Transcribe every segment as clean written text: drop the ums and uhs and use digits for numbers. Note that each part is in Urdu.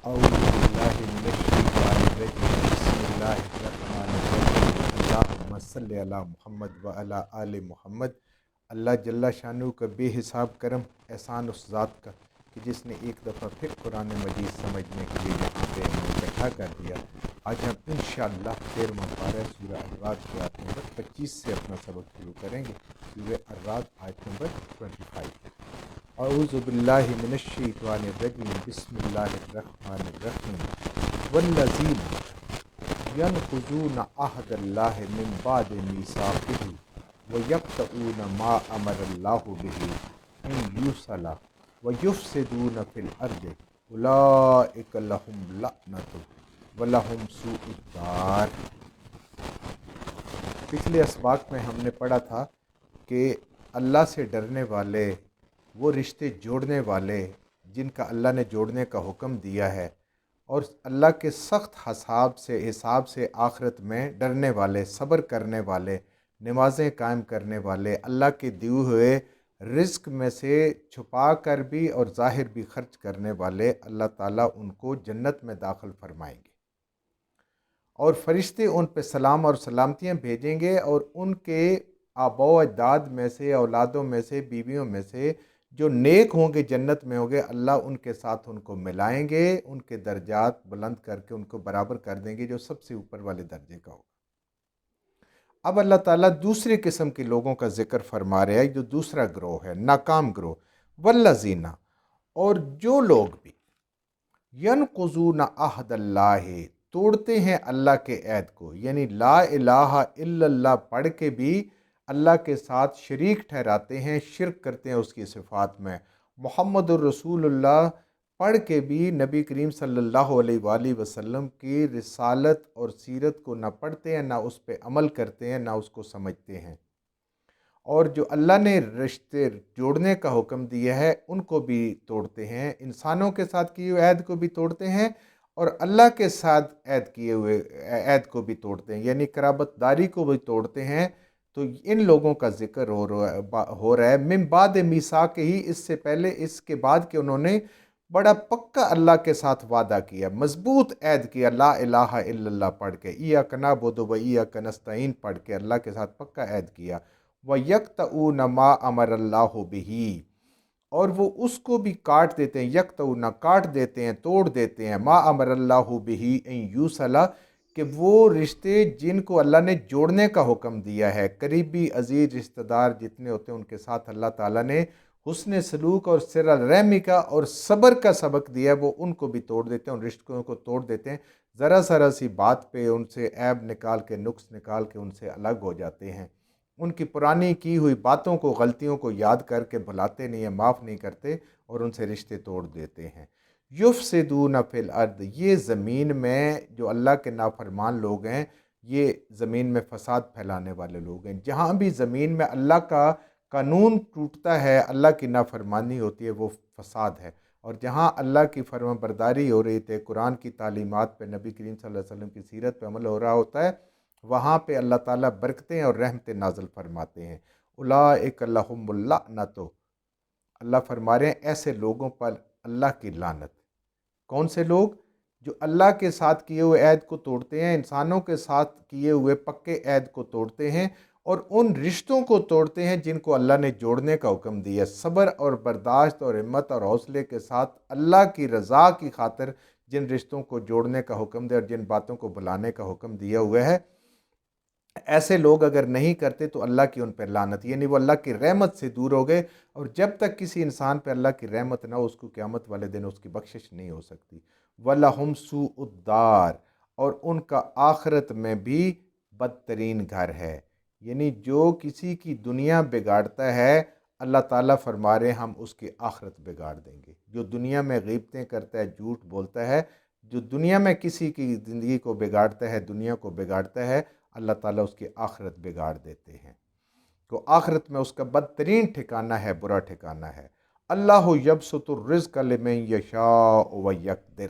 أعوذ بالله من الشيطان الرجيم بسم الله الرحمن الرحيم اللهم صل علی محمد وعلی آل محمد۔ اللہ جل شانہ کا بے حساب کرم احسان اس ذات کا کہ جس نے ایک دفعہ پھر قرآن مجید سمجھنے کے لیے یہاں پہ ہمیں اکٹھا کر دیا۔ آج ہم انشاءاللہ 13واں پارہ سورہ الرعد کی آیت نمبر 25 سے اپنا سبق شروع کریں گے۔ سورہ الرعد آیت نمبر 25۔ اعوذ باللہ من الشیطان الرجیم بسم اللہ الرحمن الرحیم والذین ینقضون عہد اللہ من بعد میثاقہ ویقطعون ما امر اللہ بہ ان یوصل ویفسدون فی الارض اولئک لہم لعنۃ ولہم سوء الدار۔ پچھلے اسباق میں ہم نے پڑھا تھا کہ اللہ سے ڈرنے والے، وہ رشتے جوڑنے والے جن کا اللہ نے جوڑنے کا حکم دیا ہے، اور اللہ کے سخت حساب سے آخرت میں ڈرنے والے، صبر کرنے والے، نمازیں قائم کرنے والے، اللہ کے دیے ہوئے رزق میں سے چھپا کر بھی اور ظاہر بھی خرچ کرنے والے، اللہ تعالیٰ ان کو جنت میں داخل فرمائیں گے، اور فرشتے ان پہ سلام اور سلامتیاں بھیجیں گے، اور ان کے آباء و اجداد میں سے، اولادوں میں سے، بیویوں میں سے جو نیک ہوں گے، جنت میں ہوں گے، اللہ ان کے ساتھ ان کو ملائیں گے، ان کے درجات بلند کر کے ان کو برابر کر دیں گے جو سب سے اوپر والے درجے کا ہوگا۔ اب اللہ تعالیٰ دوسری قسم کے لوگوں کا ذکر فرما رہے ہیں، جو دوسرا گروہ ہے، ناکام گروہ، والذین، اور جو لوگ بھی ینقضون عہد اللہ، توڑتے ہیں اللہ کے عہد کو، یعنی لا الہ الا اللہ پڑھ کے بھی اللہ کے ساتھ شریک ٹھہراتے ہیں، شرک کرتے ہیں اس کی صفات میں، محمد الرسول اللہ پڑھ کے بھی نبی کریم صلی اللہ علیہ وآلہ وسلم کی رسالت اور سیرت کو نہ پڑھتے ہیں، نہ اس پہ عمل کرتے ہیں، نہ اس کو سمجھتے ہیں، اور جو اللہ نے رشتے جوڑنے کا حکم دیا ہے ان کو بھی توڑتے ہیں، انسانوں کے ساتھ کیے ہوئے عہد کو بھی توڑتے ہیں، اور اللہ کے ساتھ عہد کیے ہوئے عہد کو بھی توڑتے ہیں، یعنی قرابت داری کو بھی توڑتے ہیں۔ تو ان لوگوں کا ذکر ہو رہا ہے من بعد میثاق ہی، اس سے پہلے، اس کے بعد کہ انہوں نے بڑا پکا اللہ کے ساتھ وعدہ کیا، مضبوط عہد کیا، لا الہ الا اللہ پڑھ کے، ایاک نعبد و ایاک نستعین پڑھ کے اللہ کے ساتھ پکا عہد کیا، وَيَقْطَعُونَ مَا أَمَرَ اللَّهُ بِهِ، اور وہ اس کو بھی کاٹ دیتے ہیں، یقطعون کاٹ دیتے ہیں، توڑ دیتے ہیں، ما امر اللہ بہ ان یوصل، کہ وہ رشتے جن کو اللہ نے جوڑنے کا حکم دیا ہے، قریبی عزیز رشتہ دار جتنے ہوتے ہیں ان کے ساتھ اللہ تعالیٰ نے حسن سلوک اور صلہ رحمی کا اور صبر کا سبق دیا ہے، وہ ان کو بھی توڑ دیتے ہیں، ان رشتوں کو توڑ دیتے ہیں، ذرا سی بات پہ ان سے عیب نکال کے، نقص نکال کے ان سے الگ ہو جاتے ہیں، ان کی پرانی کی ہوئی باتوں کو، غلطیوں کو یاد کر کے بھلاتے نہیں ہیں، معاف نہیں کرتے، اور ان سے رشتے توڑ دیتے ہیں۔ یفسدون فی الارض، یہ زمین میں جو اللہ کے نافرمان لوگ ہیں، یہ زمین میں فساد پھیلانے والے لوگ ہیں۔ جہاں بھی زمین میں اللہ کا قانون ٹوٹتا ہے، اللہ کی نافرمانی ہوتی ہے، وہ فساد ہے، اور جہاں اللہ کی فرما برداری ہو رہی تھے، قرآن کی تعلیمات پہ، نبی کریم صلی اللہ علیہ وسلم کی سیرت پہ عمل ہو رہا ہوتا ہے، وہاں پہ اللہ تعالیٰ برکتیں اور رحمتیں نازل فرماتے ہیں۔ اولئک لہم اللعنۃ، اللہ فرما رہے ہیں ایسے لوگوں پر اللہ کی لعنت۔ کون سے لوگ؟ جو اللہ کے ساتھ کیے ہوئے عہد کو توڑتے ہیں، انسانوں کے ساتھ کیے ہوئے پکے عہد کو توڑتے ہیں، اور ان رشتوں کو توڑتے ہیں جن کو اللہ نے جوڑنے کا حکم دیا، صبر اور برداشت اور ہمت اور حوصلے کے ساتھ اللہ کی رضا کی خاطر جن رشتوں کو جوڑنے کا حکم دیا اور جن باتوں کو بلانے کا حکم دیا ہوا ہے، ایسے لوگ اگر نہیں کرتے تو اللہ کی ان پہ لعنت، یعنی وہ اللہ کی رحمت سے دور ہو گئے، اور جب تک کسی انسان پہ اللہ کی رحمت نہ ہو، اس کو قیامت والے دن اس کی بخشش نہیں ہو سکتی۔ وَلَهُمْ سُوءُ الدَّارِ، اور ان کا آخرت میں بھی بدترین گھر ہے، یعنی جو کسی کی دنیا بگاڑتا ہے، اللہ تعالیٰ فرما رہے ہیں ہم اس کی آخرت بگاڑ دیں گے۔ جو دنیا میں غیبتیں کرتا ہے، جھوٹ بولتا ہے، جو دنیا میں کسی کی زندگی کو بگاڑتا ہے، دنیا کو بگاڑتا ہے، اللہ تعالیٰ اس کی آخرت بگاڑ دیتے ہیں۔ تو آخرت میں اس کا بدترین ٹھکانہ ہے، برا ٹھکانہ ہے۔ اللہ یبسط الرزق لمن یشاء ویقدر،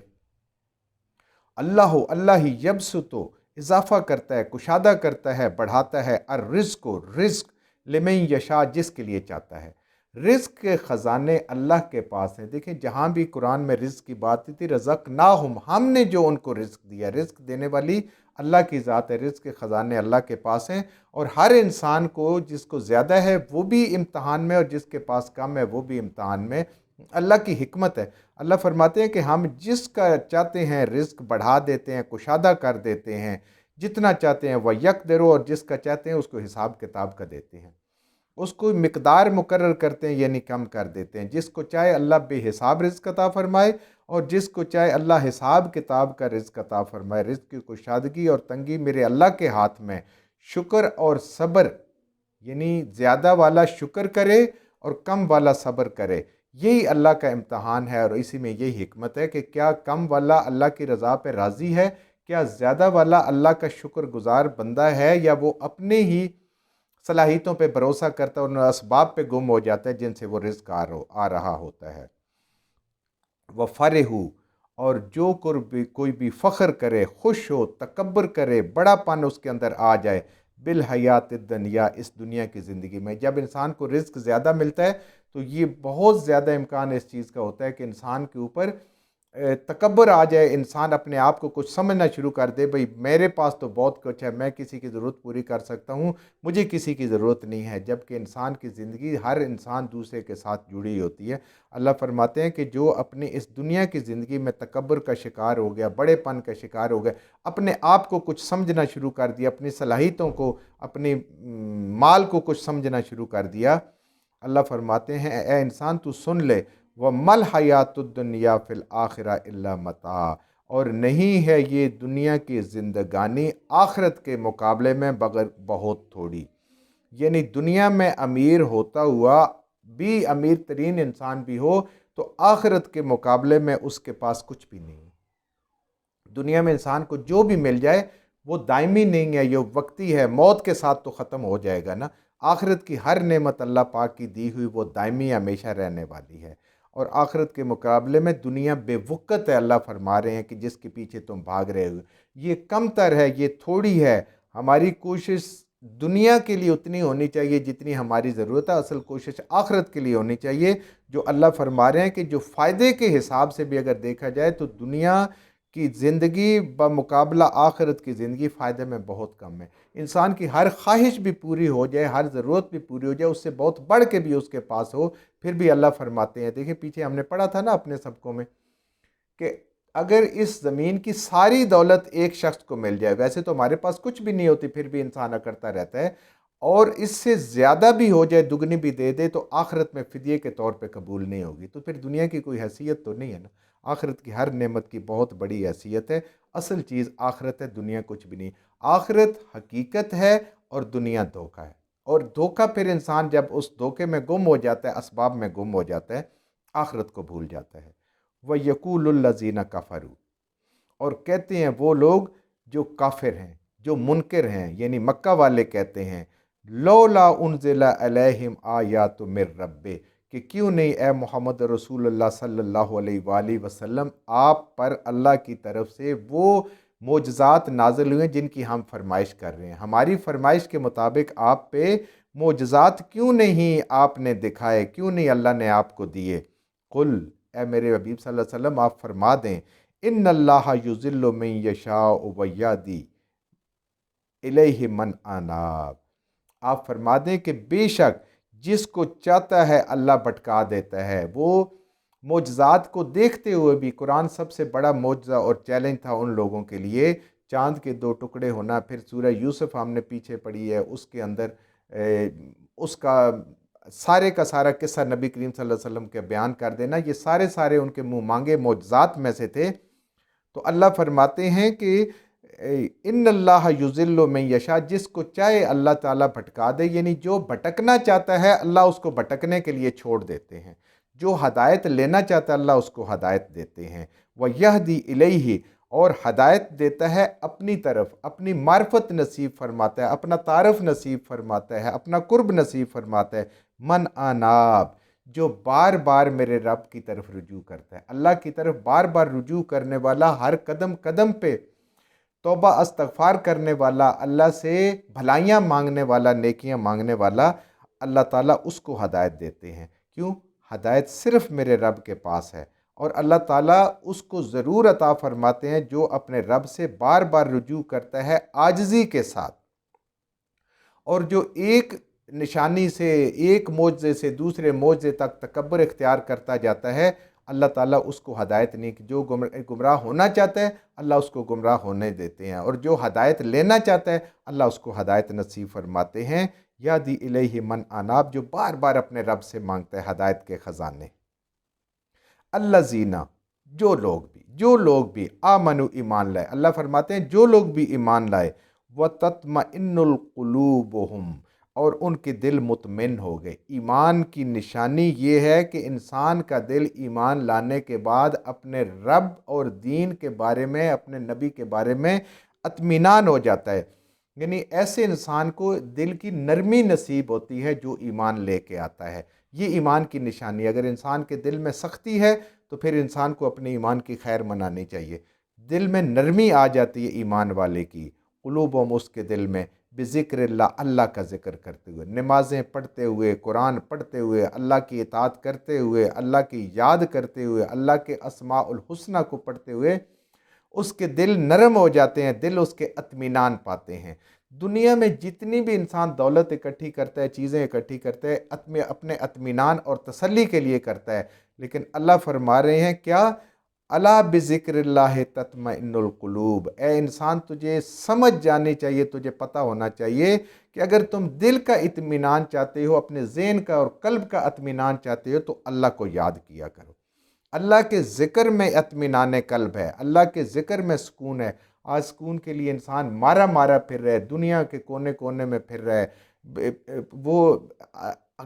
اللہ ہی یبسط، اضافہ کرتا ہے، کشادہ کرتا ہے، بڑھاتا ہے، الرزق، رزق، لمن یشاء، جس کے لیے چاہتا ہے، رزق کے خزانے اللہ کے پاس ہیں۔ دیکھیں جہاں بھی قرآن میں رزق کی بات تھی، رزقناہم، ہم نے جو ان کو رزق دیا، رزق دینے والی اللہ کی ذات ہے، رزق کے خزانے اللہ کے پاس ہیں، اور ہر انسان کو جس کو زیادہ ہے وہ بھی امتحان میں، اور جس کے پاس کم ہے وہ بھی امتحان میں۔ اللہ کی حکمت ہے۔ اللہ فرماتے ہیں کہ ہم جس کا چاہتے ہیں رزق بڑھا دیتے ہیں، کشادہ کر دیتے ہیں، جتنا چاہتے ہیں وہ یک درو، اور جس کا چاہتے ہیں اس کو حساب کتاب کا دیتے ہیں، اس کو مقدار مقرر کرتے ہیں یعنی کم کر دیتے ہیں۔ جس کو چاہے اللہ بے حساب رزق عطا فرمائے، اور جس کو چاہے اللہ حساب کتاب کا رزق عطا فرمائے۔ رزق کی کشادگی اور تنگی میرے اللہ کے ہاتھ میں۔ شکر اور صبر، یعنی زیادہ والا شکر کرے اور کم والا صبر کرے، یہی اللہ کا امتحان ہے، اور اسی میں یہی حکمت ہے کہ کیا کم والا اللہ کی رضا پہ راضی ہے، کیا زیادہ والا اللہ کا شکر گزار بندہ ہے، یا وہ اپنے ہی صلاحیتوں پہ بھروسہ کرتا ہے اور ان اسباب پہ گم ہو جاتا ہے جن سے وہ رزق آ رہا ہوتا ہے۔ وَفَرِحُوا، اور جو کوئی بھی فخر کرے، خوش ہو، تکبر کرے، بڑا پن اس کے اندر آ جائے، بالحیات الدنیا، اس دنیا کی زندگی میں۔ جب انسان کو رزق زیادہ ملتا ہے تو یہ بہت زیادہ امکان اس چیز کا ہوتا ہے کہ انسان کے اوپر تکبر آ جائے، انسان اپنے آپ کو کچھ سمجھنا شروع کر دے، بھئی میرے پاس تو بہت کچھ ہے، میں کسی کی ضرورت پوری کر سکتا ہوں، مجھے کسی کی ضرورت نہیں ہے، جبکہ انسان کی زندگی ہر انسان دوسرے کے ساتھ جڑی ہوتی ہے۔ اللہ فرماتے ہیں کہ جو اپنی اس دنیا کی زندگی میں تکبر کا شکار ہو گیا، بڑے پن کا شکار ہو گیا، اپنے آپ کو کچھ سمجھنا شروع کر دیا، اپنی صلاحیتوں کو، اپنی مال کو کچھ سمجھنا شروع کر دیا، اللہ فرماتے ہیں اے انسان تو سن لے، وَمَا الْحَيَاةُ الدُّنْيَا فِي الْآخِرَةِ إِلَّا مَتَاعٌ، اور نہیں ہے یہ دنیا کی زندگانی آخرت کے مقابلے میں بغیر بہت تھوڑی۔ یعنی دنیا میں امیر ہوتا ہوا بھی، امیر ترین انسان بھی ہو تو آخرت کے مقابلے میں اس کے پاس کچھ بھی نہیں۔ دنیا میں انسان کو جو بھی مل جائے وہ دائمی نہیں ہے، یہ وقتی ہے، موت کے ساتھ تو ختم ہو جائے گا نا۔ آخرت کی ہر نعمت اللہ پاک کی دی ہوئی وہ دائمی ہمیشہ رہنے والی ہے، اور آخرت کے مقابلے میں دنیا بے وقت ہے۔ اللہ فرما رہے ہیں کہ جس کے پیچھے تم بھاگ رہے ہو یہ کم تر ہے، یہ تھوڑی ہے۔ ہماری کوشش دنیا کے لیے اتنی ہونی چاہیے جتنی ہماری ضرورت ہے، اصل کوشش آخرت کے لیے ہونی چاہیے۔ جو اللہ فرما رہے ہیں کہ جو فائدے کے حساب سے بھی اگر دیکھا جائے تو دنیا کی زندگی بمقابلہ آخرت کی زندگی فائدے میں بہت کم ہے۔ انسان کی ہر خواہش بھی پوری ہو جائے، ہر ضرورت بھی پوری ہو جائے، اس سے بہت بڑھ کے بھی اس کے پاس ہو، پھر بھی اللہ فرماتے ہیں، دیکھیں پیچھے ہم نے پڑھا تھا نا اپنے سبقوں میں، کہ اگر اس زمین کی ساری دولت ایک شخص کو مل جائے، ویسے تو ہمارے پاس کچھ بھی نہیں ہوتی پھر بھی انسان اکڑتا رہتا ہے، اور اس سے زیادہ بھی ہو جائے، دگنی بھی دے دے، تو آخرت میں فدیے کے طور پہ قبول نہیں ہوگی، تو پھر دنیا کی کوئی حیثیت تو نہیں ہے نا۔ آخرت کی ہر نعمت کی بہت بڑی حیثیت ہے، اصل چیز آخرت ہے، دنیا کچھ بھی نہیں۔ آخرت حقیقت ہے اور دنیا دھوکہ ہے، اور دھوکہ پھر انسان جب اس دھوکے میں گم ہو جاتا ہے، اسباب میں گم ہو جاتا ہے، آخرت کو بھول جاتا ہے۔ وَيَقُولُ الَّذِينَ كَفَرُوا، اور کہتے ہیں وہ لوگ جو کافر ہیں، جو منکر ہیں، یعنی مکہ والے کہتے ہیں، لولا انزل علیہم آیات من ربہ، کہ کیوں نہیں اے محمد رسول اللہ صلی اللہ علیہ وآلہ وسلم آپ پر اللہ کی طرف سے وہ معجزات نازل ہوئے جن کی ہم فرمائش کر رہے ہیں، ہماری فرمائش کے مطابق آپ پہ معجزات کیوں نہیں آپ نے دکھائے، کیوں نہیں اللہ نے آپ کو دیے؟ قل، اے میرے حبیب صلی اللہ علیہ وسلم آپ فرما دیں، ان اللہ یضل من یشاء ویہدی الیہ من اناب، آپ فرما دیں کہ بے شک جس کو چاہتا ہے اللہ بھٹکا دیتا ہے۔ وہ معجزات کو دیکھتے ہوئے بھی، قرآن سب سے بڑا معجزہ اور چیلنج تھا ان لوگوں کے لیے، چاند کے دو ٹکڑے ہونا، پھر سورہ یوسف ہم نے پیچھے پڑھی ہے، اس کے اندر اس کا سارے کا سارا قصہ نبی کریم صلی اللہ علیہ وسلم کے بیان کر دینا، یہ سارے ان کے منہ مانگے معجزات میں سے تھے۔ تو اللہ فرماتے ہیں کہ ان اللہ یضل من یشاء، جس کو چاہے اللہ تعالیٰ بھٹکا دے، یعنی جو بھٹکنا چاہتا ہے اللہ اس کو بھٹکنے کے لیے چھوڑ دیتے ہیں، جو ہدایت لینا چاہتا ہے اللہ اس کو ہدایت دیتے ہیں۔ وَيَهْدِي إِلَيْهِ، اور ہدایت دیتا ہے اپنی طرف، اپنی معرفت نصیب فرماتا ہے، اپنا تعارف نصیب فرماتا ہے، اپنا قرب نصیب فرماتا ہے، من اناب، جو بار بار میرے رب کی طرف رجوع کرتا ہے، اللہ کی طرف بار بار رجوع کرنے والا، ہر قدم قدم پہ توبہ استغفار کرنے والا، اللہ سے بھلائیاں مانگنے والا، نیکیاں مانگنے والا، اللہ تعالیٰ اس کو ہدایت دیتے ہیں۔ کیوں؟ ہدایت صرف میرے رب کے پاس ہے، اور اللہ تعالیٰ اس کو ضرور عطا فرماتے ہیں جو اپنے رب سے بار بار رجوع کرتا ہے عاجزی کے ساتھ، اور جو ایک نشانی سے، ایک معجزے سے دوسرے معجزے تک تکبر اختیار کرتا جاتا ہے، اللہ تعالیٰ اس کو ہدایت نہیں، جو گمراہ ہونا چاہتا ہے اللہ اس کو گمراہ ہونے دیتے ہیں، اور جو ہدایت لینا چاہتا ہے اللہ اس کو ہدایت نصیب فرماتے ہیں۔ یادی الیہ من اناب، جو بار بار اپنے رب سے مانگتا ہے ہدایت کے خزانے۔ الذین، جو لوگ بھی آمنو، ایمان لائے، اللہ فرماتے ہیں جو لوگ بھی ایمان لائے، وَتَطْمَئِنُّ الْقُلُوبُهُمْ، اور ان کے دل مطمئن ہو گئے۔ ایمان کی نشانی یہ ہے کہ انسان کا دل ایمان لانے کے بعد اپنے رب اور دین کے بارے میں، اپنے نبی کے بارے میں اطمینان ہو جاتا ہے، یعنی ایسے انسان کو دل کی نرمی نصیب ہوتی ہے جو ایمان لے کے آتا ہے۔ یہ ایمان کی نشانی ہے۔ اگر انسان کے دل میں سختی ہے تو پھر انسان کو اپنے ایمان کی خیر منانی چاہیے۔ دل میں نرمی آ جاتی ہے ایمان والے کی، قلوبہم، اس کے دل میں، بذکر اللہ، اللہ کا ذکر کرتے ہوئے، نمازیں پڑھتے ہوئے، قرآن پڑھتے ہوئے، اللہ کی اطاعت کرتے ہوئے، اللہ کی یاد کرتے ہوئے، اللہ کے اسماء الحسنہ کو پڑھتے ہوئے اس کے دل نرم ہو جاتے ہیں، دل اس کے اطمینان پاتے ہیں۔ دنیا میں جتنی بھی انسان دولت اکٹھی کرتا ہے، چیزیں اکٹھی کرتا ہے، اپنے اطمینان اور تسلی کے لیے کرتا ہے، لیکن اللہ فرما رہے ہیں کیا؟ الا بذکر اللہ تطمئن القلوب۔ اے انسان، تجھے سمجھ جانی چاہیے، تجھے پتہ ہونا چاہیے کہ اگر تم دل کا اطمینان چاہتے ہو، اپنے ذہن کا اور قلب کا اطمینان چاہتے ہو، تو اللہ کو یاد کیا کرو۔ اللہ کے ذکر میں اطمینان قلب ہے، اللہ کے ذکر میں سکون ہے۔ آج سکون کے لیے انسان مارا مارا پھر رہا ہے، دنیا کے کونے کونے میں پھر رہا ہے، وہ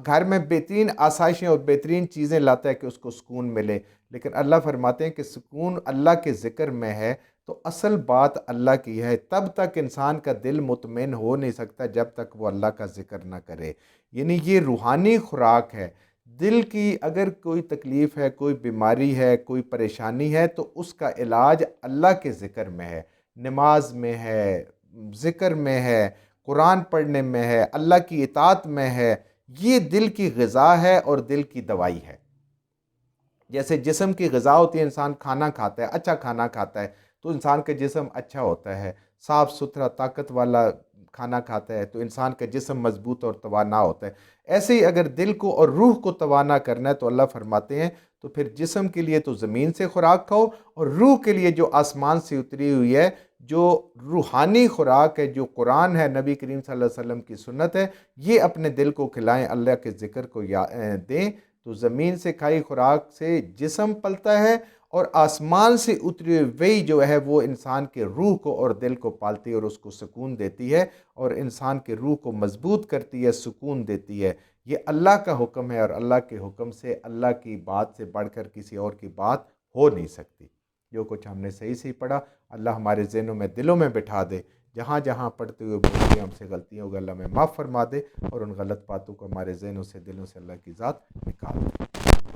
گھر میں بہترین آسائشیں اور بہترین چیزیں لاتا ہے کہ اس کو سکون ملے، لیکن اللہ فرماتے ہیں کہ سکون اللہ کے ذکر میں ہے۔ تو اصل بات اللہ کی ہے، تب تک انسان کا دل مطمئن ہو نہیں سکتا جب تک وہ اللہ کا ذکر نہ کرے، یعنی یہ روحانی خوراک ہے۔ دل کی اگر کوئی تکلیف ہے، کوئی بیماری ہے، کوئی پریشانی ہے، تو اس کا علاج اللہ کے ذکر میں ہے، نماز میں ہے، ذکر میں ہے، قرآن پڑھنے میں ہے، اللہ کی اطاعت میں ہے۔ یہ دل کی غذا ہے اور دل کی دوائی ہے۔ جیسے جسم کی غذا ہوتی ہے، انسان کھانا کھاتا ہے، اچھا کھانا کھاتا ہے تو انسان کا جسم اچھا ہوتا ہے، صاف ستھرا طاقت والا کھانا کھاتا ہے تو انسان کا جسم مضبوط اور توانا ہوتا ہے۔ ایسے ہی اگر دل کو اور روح کو توانا کرنا ہے تو اللہ فرماتے ہیں تو پھر جسم کے لیے تو زمین سے خوراک کھاؤ، اور روح کے لیے جو آسمان سے اتری ہوئی ہے، جو روحانی خوراک ہے، جو قرآن ہے، نبی کریم صلی اللہ علیہ وسلم کی سنت ہے، یہ اپنے دل کو کھلائیں، اللہ کے ذکر کو دیں، تو زمین سے کھائی خوراک سے جسم پلتا ہے، اور آسمان سے اتری ہوئی وہی جو ہے وہ انسان کے روح کو اور دل کو پالتی ہے اور اس کو سکون دیتی ہے، اور انسان کے روح کو مضبوط کرتی ہے، سکون دیتی ہے۔ یہ اللہ کا حکم ہے، اور اللہ کے حکم سے، اللہ کی بات سے بڑھ کر کسی اور کی بات ہو نہیں سکتی۔ جو کچھ ہم نے صحیح سے پڑھا اللہ ہمارے ذہنوں میں، دلوں میں بٹھا دے، جہاں جہاں پڑھتے ہوئے بولتے ہم سے غلطیاں ہوگا اللہ ہمیں معاف فرما دے، اور ان غلط باتوں کو ہمارے ذہنوں سے، دلوں سے اللہ کی ذات نکال دے۔